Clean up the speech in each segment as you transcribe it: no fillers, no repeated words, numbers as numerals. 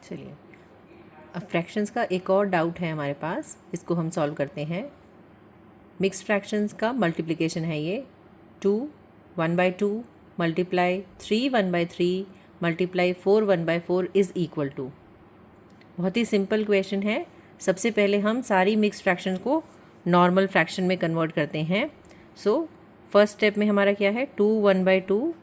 चलिए, अब फ्रैक्शंस का एक और डाउट है हमारे पास, इसको हम सॉल्व करते हैं। मिक्स फ्रैक्शंस का मल्टीप्लिकेशन है ये 2 1/2 multiply 3 1/3 multiply 4 1/4 is equal to. बहुत ही सिंपल क्वेश्चन है। सबसे पहले हम सारी मिक्स फ्रैक्शन को नॉर्मल फ्रैक्शन में कन्वर्ट करते हैं। सो फर्स्ट स्टेप में हमारा क्या है, 2 1/2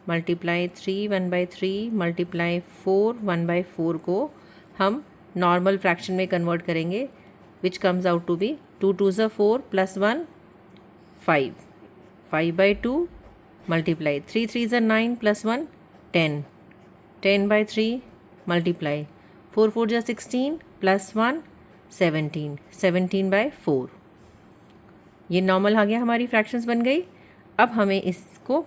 मल्टीप्लाई 3 1/3 मल्टीप्लाई 4 1/4 को हम नॉर्मल फ्रैक्शन में कन्वर्ट करेंगे, which comes out to be 2 2 ज़ा 4 + 1 5 5/2 मल्टीप्लाई 3 3 ज़ा 9 + 1 10 10/3 मल्टीप्लाई 4 4 ज़ा 16 + 1 17 17/4। ये नॉर्मल आ गया, हमारी फ्रैक्शंस बन गई। अब हमें इसको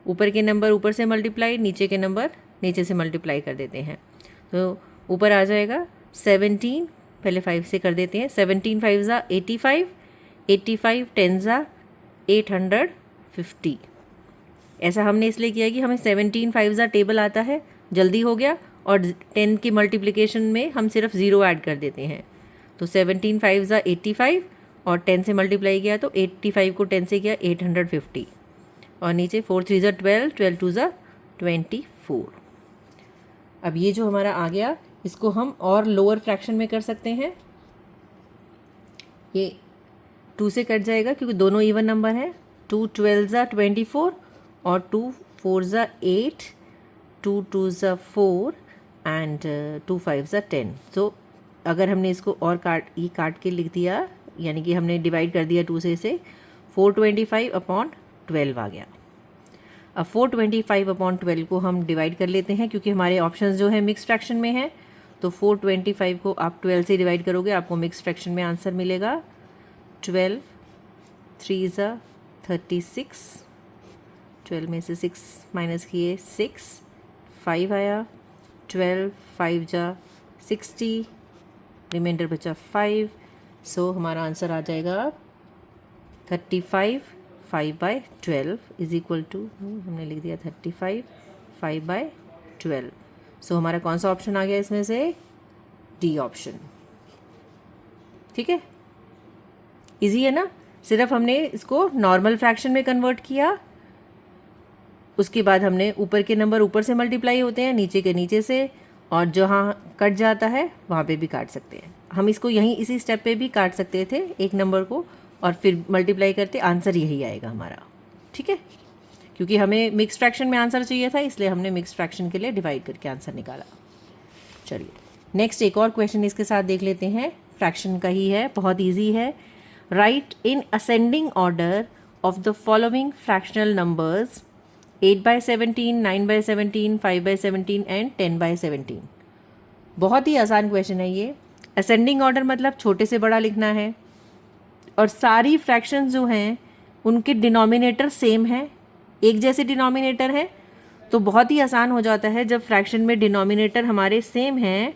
ऊपर के नंबर ऊपर से मल्टीप्लाई, नीचे के नंबर नीचे से मल्टीप्लाई कर देते हैं। तो ऊपर आ जाएगा 17, पहले 5 से कर देते हैं। 17 5 ज़ा 85 85 10 ज़ा 850। ऐसा हमने इसलिए किया कि हमें 17 5 ज़ा टेबल आता है, जल्दी हो गया, और 10 की मल्टीप्लिकेशन में हम सिर्फ 0 ऐड कर देते हैं। तो 17 5 ज़ा 85 और 10 से मल्टीप्लाई किया तो 85 को 10 से किया 850, और नीचे 4 3 ज़ा 12 12 2 ज़ा 24। अब ये जो हमारा आ गया, इसको हम और लोअर फ्रैक्शन में कर सकते हैं। ये 2 से कट जाएगा क्योंकि दोनों इवन नंबर हैं। 2 12 ज़ा 24 और 2 4 ज़ा 8 2 2 ज़ा 4 एंड 2 5 ज़ा 10। सो अगर हमने इसको और काट के लिख दिया, यानी कि हमने डिवाइड कर दिया 2 से इसे, 425/12 आ गया। अब 425/12 को हम डिवाइड कर लेते हैं, क्योंकि हमारे ऑप्शंस जो है मिक्स फ्रैक्शन में है। तो 425 को आप 12 से डिवाइड करोगे, आपको मिक्स फ्रैक्शन में आंसर मिलेगा 12 3 ज़ा 36, 12 में से 6 माइनस किए 6 5 आया, 12 5 ज़ा 60, रिमाइंडर बचा 5। सो हमारा आंसर आ जाएगा 35 5/12 इज इक्वल टू, हमने लिख दिया 35 5/12। सो हमारा कौन सा ऑप्शन आ गया इसमें से, डी ऑप्शन। ठीक है, इजी है ना। सिर्फ हमने इसको नॉर्मल फ्रैक्शन में कन्वर्ट किया, उसके बाद हमने ऊपर के नंबर ऊपर से मल्टीप्लाई होते हैं, नीचे के नीचे से, और जहाँ कट जाता है वहाँ पे भी काट सकते हैं। हम इसको यहीं इसी स्टेप पे भी काट सकते थे एक नंबर को, और फिर मल्टीप्लाई करते, आंसर यही आएगा हमारा। ठीक है, क्योंकि हमें मिक्स फ्रैक्शन में आंसर चाहिए था, इसलिए हमने मिक्स फ्रैक्शन के लिए डिवाइड करके आंसर निकाला। चलिए नेक्स्ट एक और क्वेश्चन इसके साथ देख लेते हैं, फ्रैक्शन का ही है, बहुत ईजी है। Right in ascending order of the following fractional numbers 8/17 9/17 5/17 and 10/17। बहुत ही आसान क्वेश्चन है ये। असेंडिंग ऑर्डर मतलब छोटे से बड़ा लिखना है, और सारी फ्रैक्शंस जो हैं उनके डिनोमिनेटर सेम है, एक जैसे डिनोमिनेटर है। तो बहुत ही आसान हो जाता है जब फ्रैक्शन में डिनोमिनेटर हमारे सेम हैं,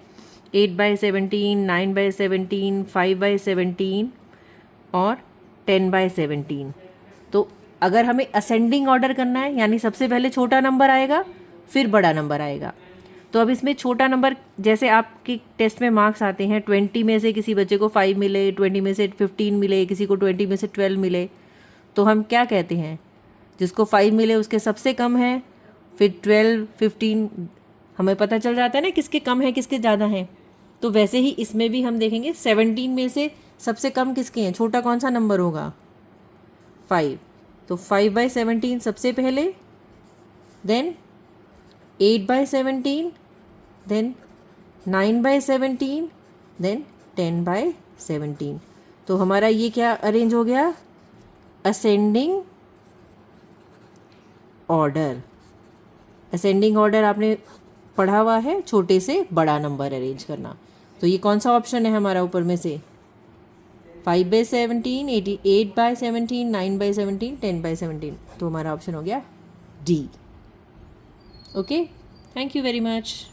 8/17 9/17 5/17 और 10/17। तो अगर हमें असेंडिंग ऑर्डर करना है, यानी सबसे पहले छोटा नंबर आएगा फिर बड़ा नंबर आएगा। तो अब इसमें छोटा नंबर, जैसे आपके टेस्ट में मार्क्स आते हैं, 20 में से किसी बच्चे को 5 मिले, 20 में से 15 मिले, किसी को 20 में से 12 मिले, तो हम क्या कहते हैं, जिसको 5 मिले उसके सबसे कम है, फिर 12 15 हमें पता चल जाता है ना किसके कम है किसके ज़्यादा हैं। तो वैसे ही इसमें भी हम देखेंगे 17 में से सबसे कम किसके हैं, छोटा कौन सा नंबर होगा, 5। तो 5/17 सबसे पहले, देन 8/17, देन 9/17, देन 10/17। तो हमारा ये क्या अरेंज हो गया, असेंडिंग ऑर्डर। असेंडिंग ऑर्डर आपने पढ़ा हुआ है, छोटे से बड़ा नंबर अरेंज करना। तो ये कौन सा ऑप्शन है हमारा ऊपर में से, 5/17 8/17 9/17 10/17। तो हमारा ऑप्शन हो गया D. Okay, thank you very much.